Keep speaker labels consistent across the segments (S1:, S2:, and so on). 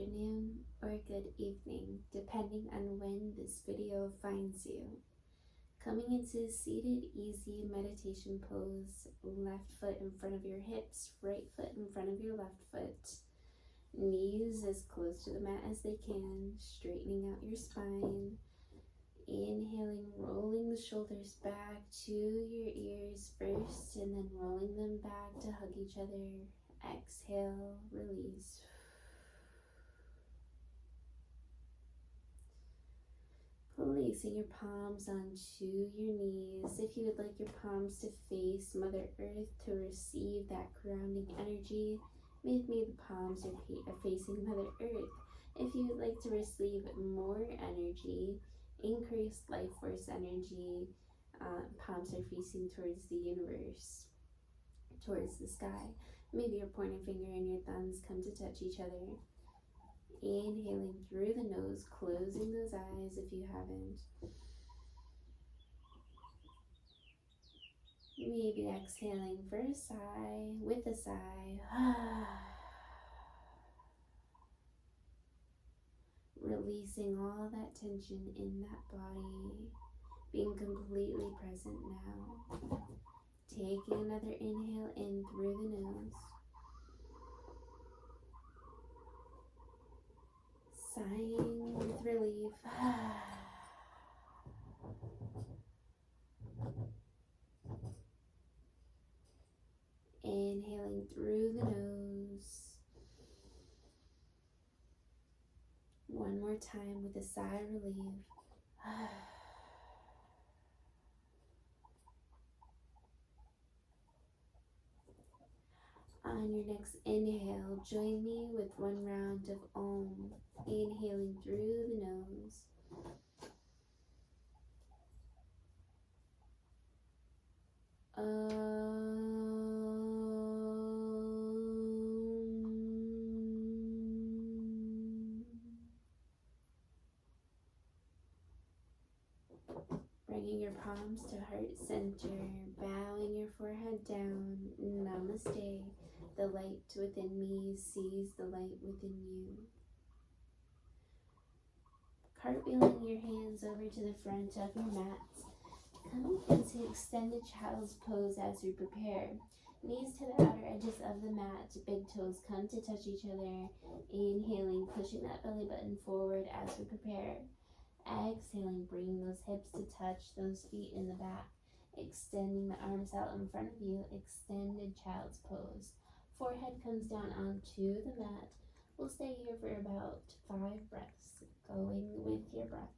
S1: afternoon, or good evening, depending on when this video finds you. Coming into seated, easy meditation pose, left foot in front of your hips, right foot in front of your left foot. Knees as close to the mat as they can, straightening out your spine. Inhaling, rolling the shoulders back to your ears first, and then rolling them back to hug each other. Exhale, release. Placing your palms onto your knees. If you would like your palms to face Mother Earth to receive that grounding energy, with me the palms are facing Mother Earth. If you would like to receive more energy, increased life force energy, palms are facing towards the universe, towards the sky. Maybe your pointer finger and your thumbs come to touch each other. Inhaling through the nose, closing those eyes if you haven't. Maybe exhaling for a sigh, with a sigh. Releasing all that tension in that body, being completely present now. Taking another inhale in through the nose. Sighing with relief. Inhaling through the nose. One more time with a sigh of relief. On your next inhale, join me with one round of Om. Inhaling through the nose. Bringing your palms to heart center, bowing your forehead down. Namaste. The light within me sees the light within you. Cartwheeling your hands over to the front of your mats. Coming into extended child's pose as we prepare. Knees to the outer edges of the mat. Big toes come to touch each other. Inhaling, pushing that belly button forward as we prepare. Exhaling, bringing those hips to touch those feet in the back. Extending the arms out in front of you. Extended child's pose. Forehead comes down onto the mat. We'll stay here for about 5 breaths, going with your breath.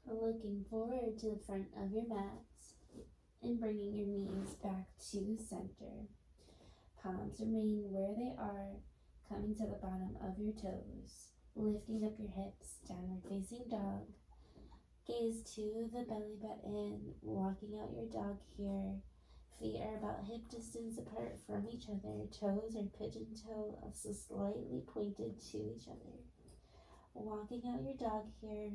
S1: Looking forward to the front of your mats and bringing your knees back to center. Palms remain where they are, coming to the bottom of your toes. Lifting up your hips, downward facing dog. Gaze to the belly button, walking out your dog here. Feet are about hip distance apart from each other. Toes are pigeon toe, also slightly pointed to each other. Walking out your dog here.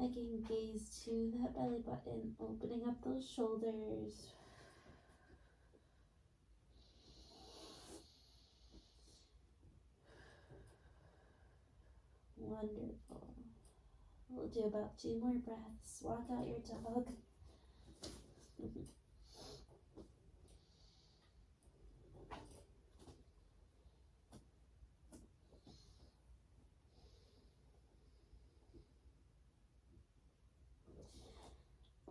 S1: Again, gaze to that belly button, opening up those shoulders. Wonderful. We'll do about 2 more breaths. Walk out your dog.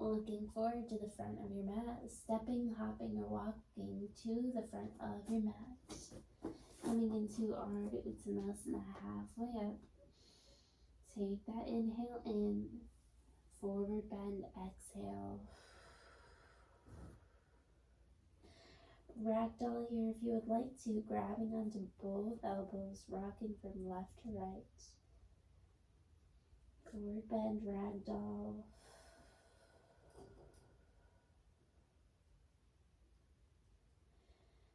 S1: Looking forward to the front of your mat, stepping, hopping, or walking to the front of your mat. Coming into our Uttanasana halfway up. Take that inhale in, forward bend, exhale. Ragdoll here if you would like to, grabbing onto both elbows, rocking from left to right. Forward bend, ragdoll.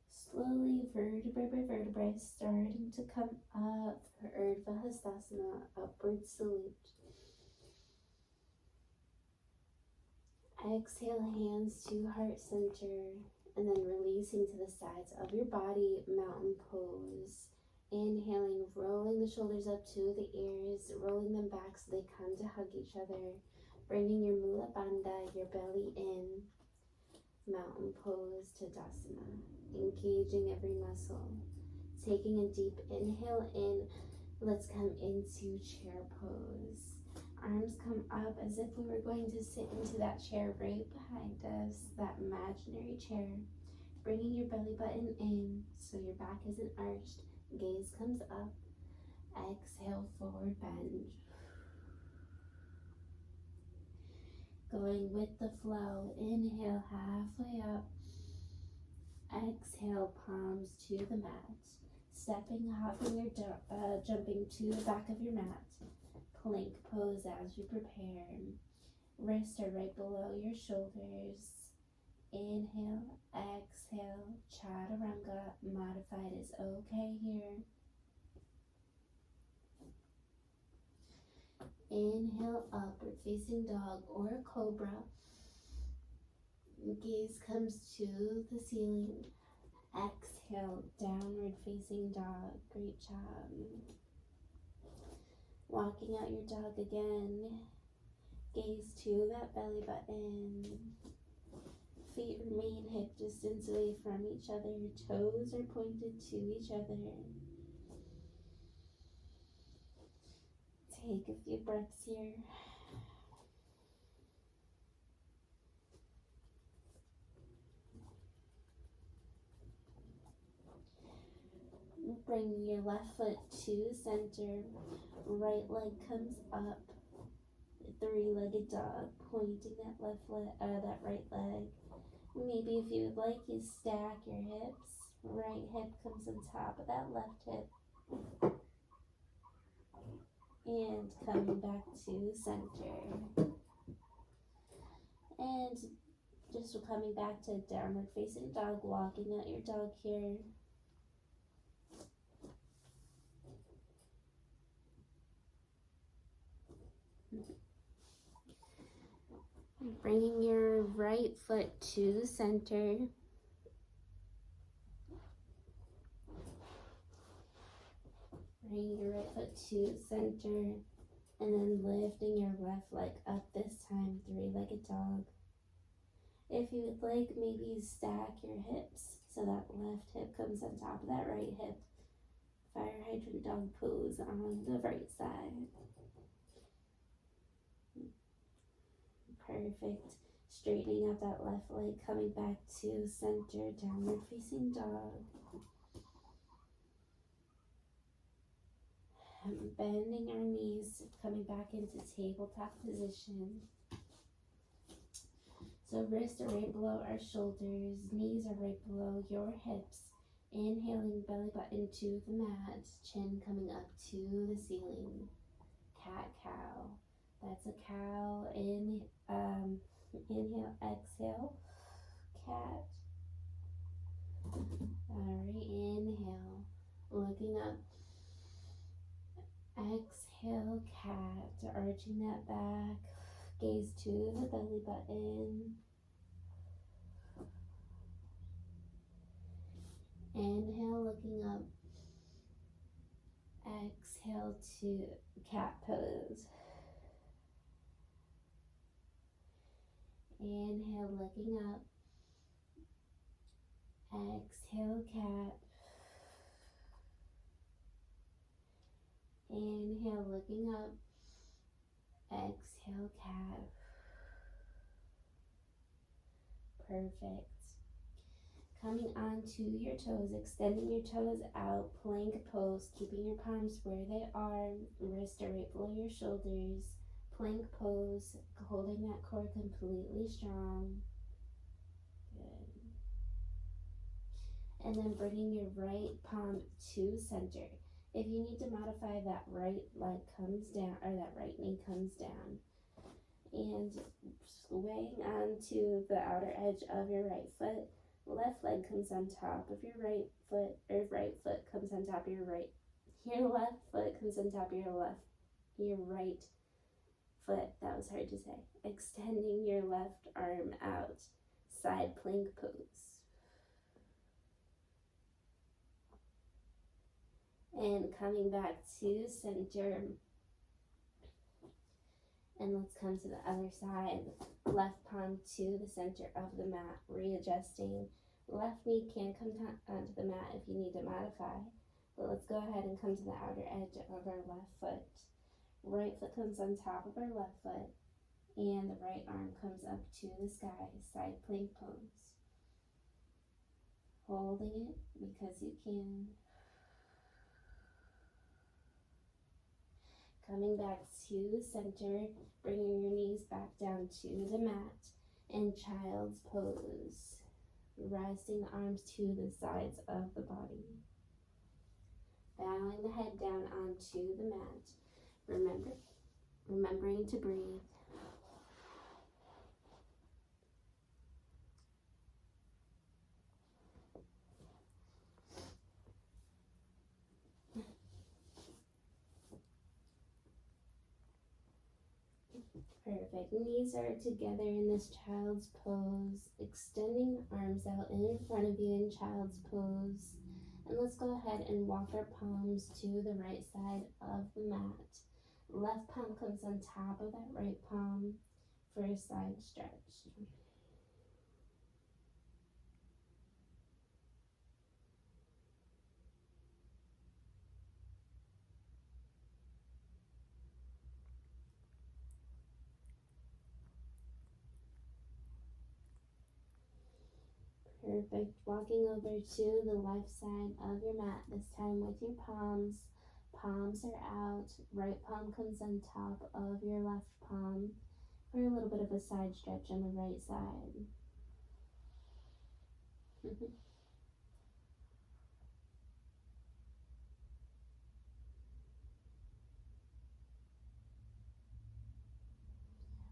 S1: Slowly, vertebrae by vertebrae, starting to come up for Urdhva Hastasana, upward salute. Exhale, hands to heart center, and then releasing to the sides of your body, mountain pose. Inhaling, rolling the shoulders up to the ears, rolling them back so they come to hug each other. Bringing your Mula Bandha, your belly in, mountain pose to Tadasana. Engaging every muscle. Taking a deep inhale in, let's come into chair pose. Arms come up as if we were going to sit into that chair right behind us, that imaginary chair. Bringing your belly button in so your back isn't arched. Gaze comes up. Exhale, forward bend. Going with the flow. Inhale, halfway up. Exhale, palms to the mat. Stepping, hopping, or jumping to the back of your mat. Plank pose as you prepare. Wrists are right below your shoulders. Inhale, exhale, chaturanga. Modified is okay here. Inhale, upward facing dog or cobra. Gaze comes to the ceiling. Exhale, downward facing dog. Great job. Walking out your dog again. Gaze to that belly button. Feet remain hip distance away from each other. Toes are pointed to each other. Take a few breaths here. Bring your left foot to center. Right leg comes up. Three-legged dog, pointing that that right leg. Maybe if you would like, you stack your hips. Right hip comes on top of that left hip. And coming back to center. And just coming back to downward facing dog, walking out your dog here. Bringing your right foot to center. Bringing your right foot to center. And then lifting your left leg up this time, three-legged dog. If you would like, maybe stack your hips so that left hip comes on top of that right hip. Fire hydrant dog pose on the right side. Perfect. Straightening out that left leg, coming back to center, downward facing dog. Bending our knees, coming back into tabletop position. So wrists are right below our shoulders, knees are right below your hips. Inhaling, belly button to the mat, chin coming up to the ceiling. Cat-cow. That's a cow. Inhale, exhale, cat. Alright, inhale, looking up. Exhale, cat, arching that back. Gaze to the belly button. Inhale, looking up. Exhale to cat pose. Inhale, looking up. Exhale, cat. Inhale, looking up. Exhale, cat. Perfect. Coming onto your toes, extending your toes out, plank pose, keeping your palms where they are, wrists are right below your shoulders, plank pose, holding that core completely strong. Good. And then bringing your right palm to center. If you need to modify, that right leg comes down, or that right knee comes down. And swaying onto the outer edge of your right foot, left leg comes on top of your right foot, or right foot comes on top of your right. Your left foot comes on top of your right foot. That was hard to say. Extending your left arm out, side plank pose. And coming back to center. And let's come to the other side. Left palm to the center of the mat, readjusting. Left knee can come onto the mat if you need to modify. But let's go ahead and come to the outer edge of our left foot. Right foot comes on top of our left foot. And the right arm comes up to the sky, side plank pose. Holding it because you can. Coming back to center, bringing your knees back down to the mat, and child's pose, resting the arms to the sides of the body. Bowing the head down onto the mat, remembering to breathe. Perfect. Knees are together in this child's pose, extending arms out in front of you in child's pose. And let's go ahead and walk our palms to the right side of the mat. Left palm comes on top of that right palm for a side stretch. Perfect. Walking over to the left side of your mat, this time with your palms. Palms are out. Right palm comes on top of your left palm for a little bit of a side stretch on the right side.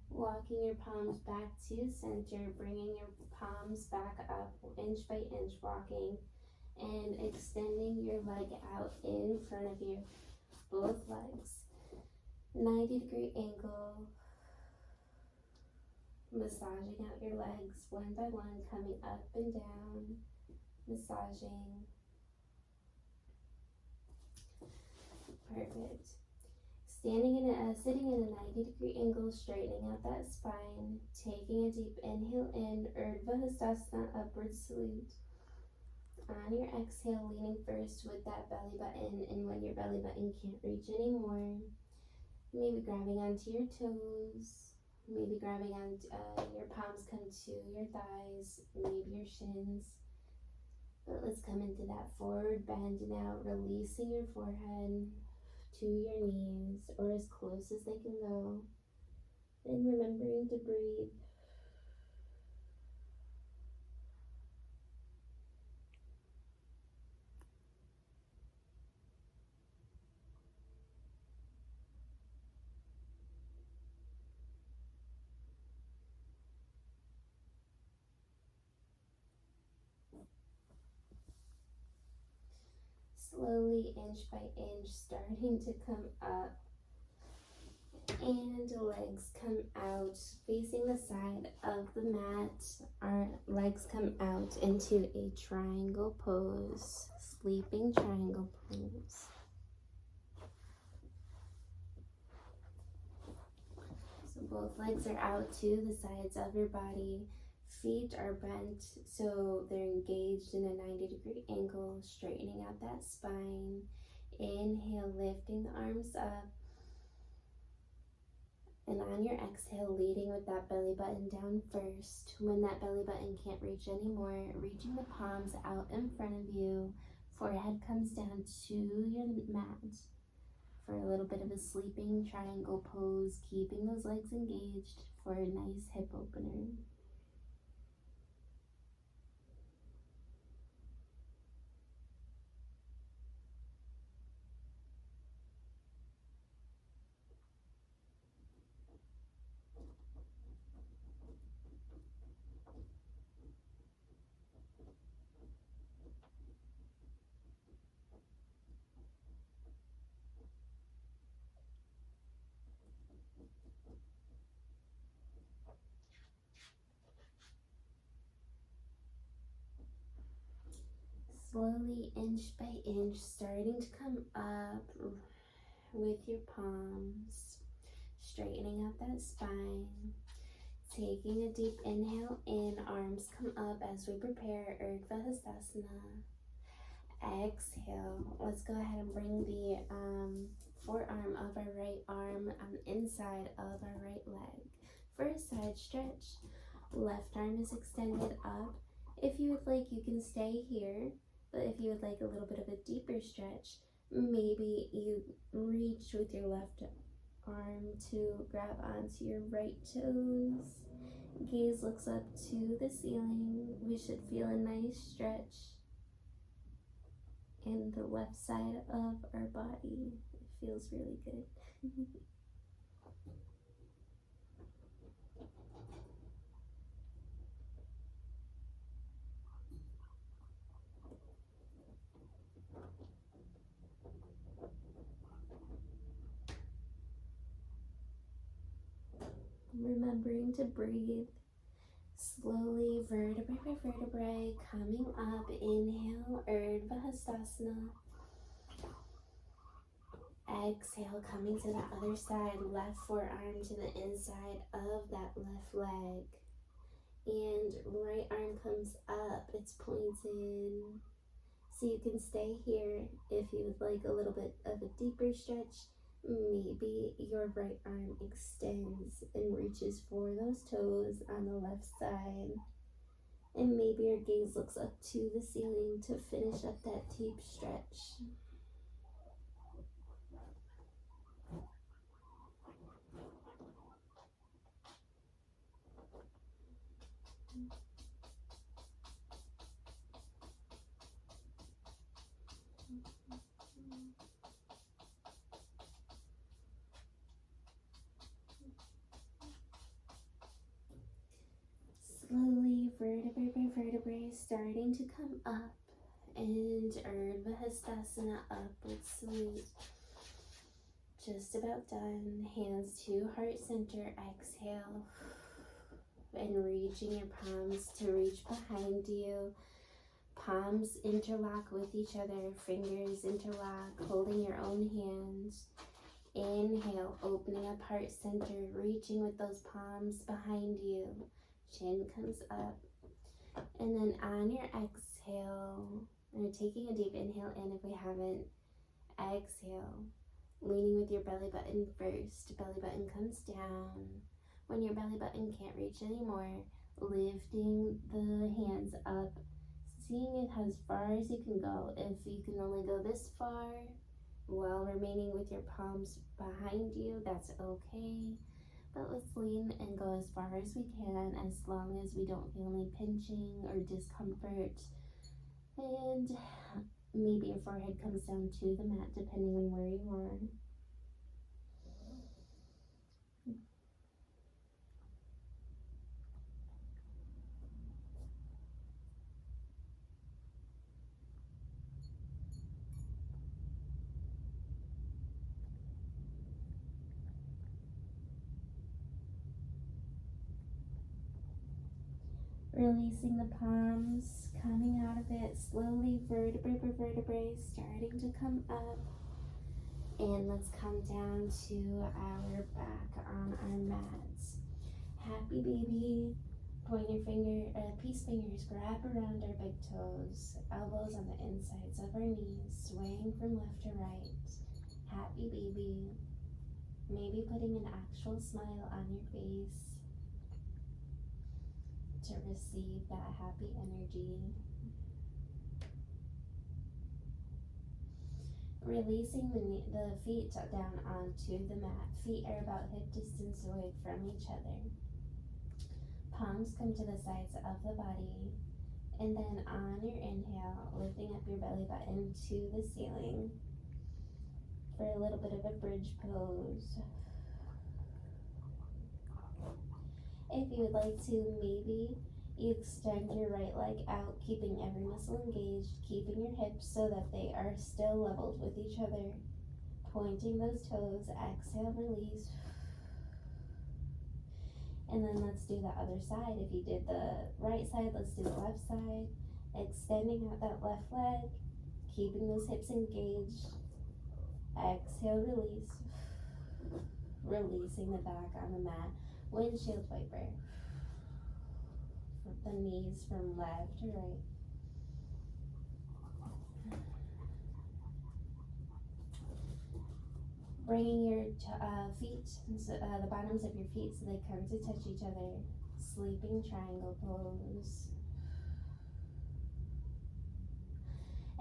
S1: Walking your palms back to center, bringing your palms back up inch by inch, walking and extending your leg out in front of you, both legs. 90-degree angle, massaging out your legs one by one, coming up and down, massaging. Perfect. Sitting in a 90-degree angle, straightening out that spine, taking a deep inhale in, Urdhva Hastasana, upward salute. On your exhale, leaning first with that belly button, and when your belly button can't reach anymore, maybe grabbing onto your toes, maybe grabbing on your palms come to your thighs, maybe your shins. But let's come into that forward bend now, releasing your forehead to your knees, or as close as they can go, and remembering to breathe. Slowly, inch by inch, starting to come up, and legs come out, facing the side of the mat. Our legs come out into a triangle pose, sleeping triangle pose. So both legs are out to the sides of your body. Feet are bent, so they're engaged in a 90-degree angle, straightening out that spine. Inhale, lifting the arms up. And on your exhale, leading with that belly button down first. When that belly button can't reach anymore, reaching the palms out in front of you. Forehead comes down to your mat for a little bit of a sleeping triangle pose, keeping those legs engaged for a nice hip opener. Slowly, inch by inch, starting to come up with your palms, straightening out that spine. Taking a deep inhale in, arms come up as we prepare Urdhva Hastasana. Exhale. Let's go ahead and bring the forearm of our right arm on the inside of our right leg. For a side stretch, left arm is extended up. If you would like, you can stay here. But if you would like a little bit of a deeper stretch, maybe you reach with your left arm to grab onto your right toes. Gaze looks up to the ceiling. We should feel a nice stretch in the left side of our body. It feels really good. Remembering to breathe slowly, vertebrae by vertebrae, coming up. Inhale, Urdhva Hastasana. Exhale, coming to the other side, left forearm to the inside of that left leg. And right arm comes up, it's pointed. So you can stay here if you would like a little bit of a deeper stretch. Maybe your right arm extends and reaches for those toes on the left side. And maybe your gaze looks up to the ceiling to finish up that deep stretch. Slowly, vertebrae by vertebrae, starting to come up. And Urdhva Hastasana, upward salute. Just about done. Hands to heart center. Exhale. And reaching your palms to reach behind you. Palms interlock with each other. Fingers interlock, holding your own hands. Inhale, opening up heart center, reaching with those palms behind you. Chin comes up. And then on your exhale, and taking a deep inhale in if we haven't. Exhale, leaning with your belly button first. Belly button comes down. When your belly button can't reach anymore, lifting the hands up, seeing it as far as you can go. If you can only go this far while remaining with your palms behind you, that's okay. But let's lean and go as far as we can, as long as we don't feel any pinching or discomfort. And maybe your forehead comes down to the mat, depending on where you are. Releasing the palms, coming out of it slowly, vertebrae by vertebrae, starting to come up. And let's come down to our back on our mats. Happy baby. Point your peace fingers, grab around our big toes, elbows on the insides of our knees, swaying from left to right. Happy baby. Maybe maybe putting an actual smile on your face to receive that happy energy. Releasing the feet down onto the mat. Feet are about hip distance away from each other. Palms come to the sides of the body. And then on your inhale, lifting up your belly button to the ceiling for a little bit of a bridge pose. If you would like to, maybe you extend your right leg out, keeping every muscle engaged, keeping your hips so that they are still leveled with each other. Pointing those toes, exhale, release. And then let's do the other side. If you did the right side, let's do the left side. Extending out that left leg, keeping those hips engaged. Exhale, release. Releasing the back on the mat. Windshield wiper. Flip the knees from left to right. Bringing your feet, the bottoms of your feet so they come to touch each other. Sleeping triangle pose.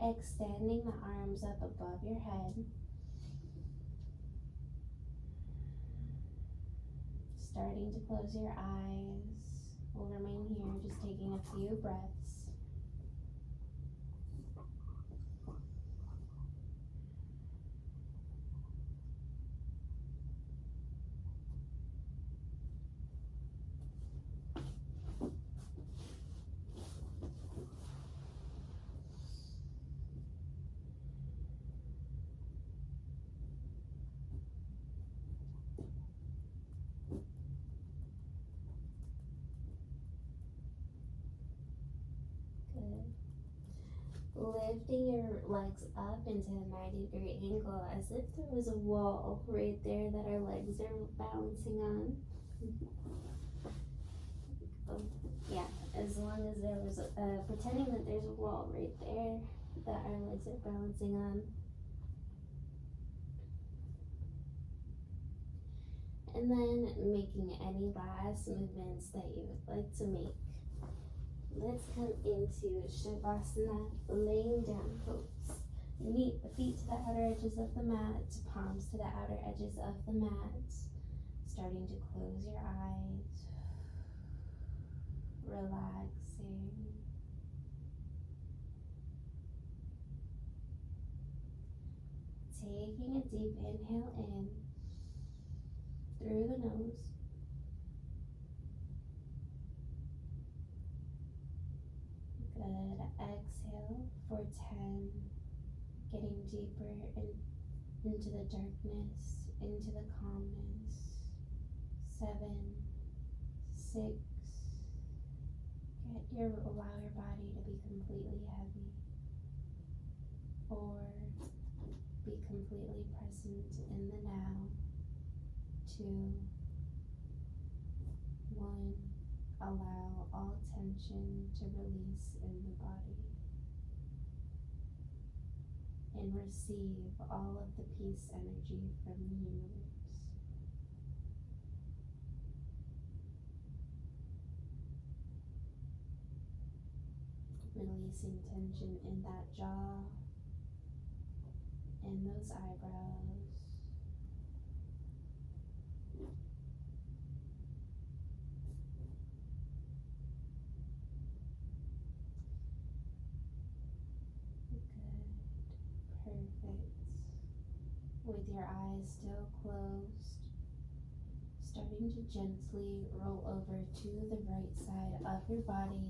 S1: Extending the arms up above your head. Starting to close your eyes. We'll remain here, just taking a few breaths. Lifting your legs up into a 90-degree angle as if there was a wall right there that our legs are balancing on. Yeah, as long as there was pretending that there's a wall right there that our legs are balancing on. And then making any last movements that you would like to make. Let's come into Shavasana, laying down pose. Meet the feet to the outer edges of the mat, palms to the outer edges of the mat. Starting to close your eyes, relaxing. Taking a deep inhale in through the nose. Good. Exhale for 10. Getting deeper into the darkness, into the calmness. 7, 6. Allow your body to be completely heavy. 4. Be completely present in the now. 2, 1. Allow all tension to release in the body. And receive all of the peace energy from the universe. Releasing tension in that jaw and those eyebrows. Perfect. With your eyes still closed, starting to gently roll over to the right side of your body,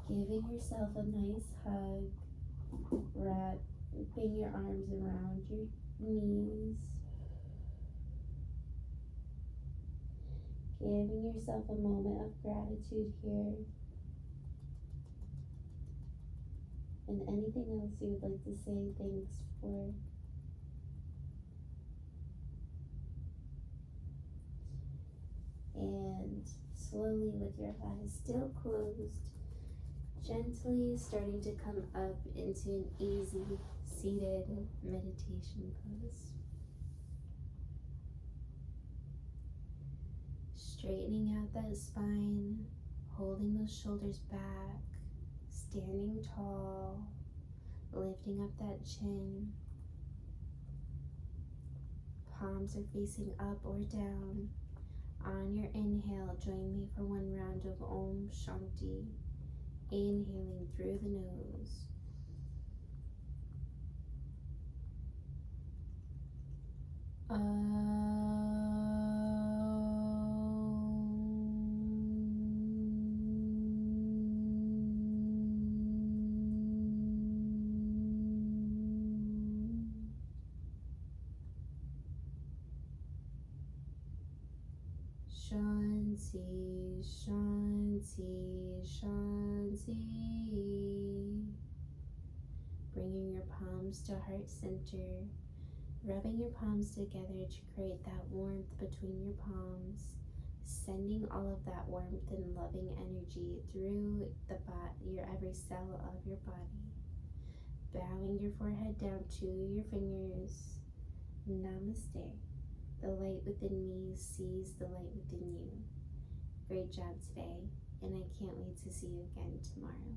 S1: giving yourself a nice hug, wrapping your arms around your knees, giving yourself a moment of gratitude here. And anything else you would like to say thanks for. And slowly, with your eyes still closed, gently starting to come up into an easy seated meditation pose. Straightening out that spine, holding those shoulders back, standing tall, lifting up that chin. Palms are facing up or down. On your inhale, join me for one round of Om Shanti. Inhaling through the nose. Shanti, Shanti, Shanti. Bringing your palms to heart center, rubbing your palms together to create that warmth between your palms, sending all of that warmth and loving energy through your every cell of your body. Bowing your forehead down to your fingers. Namaste. The light within me sees the light within you. Great job today, and I can't wait to see you again tomorrow.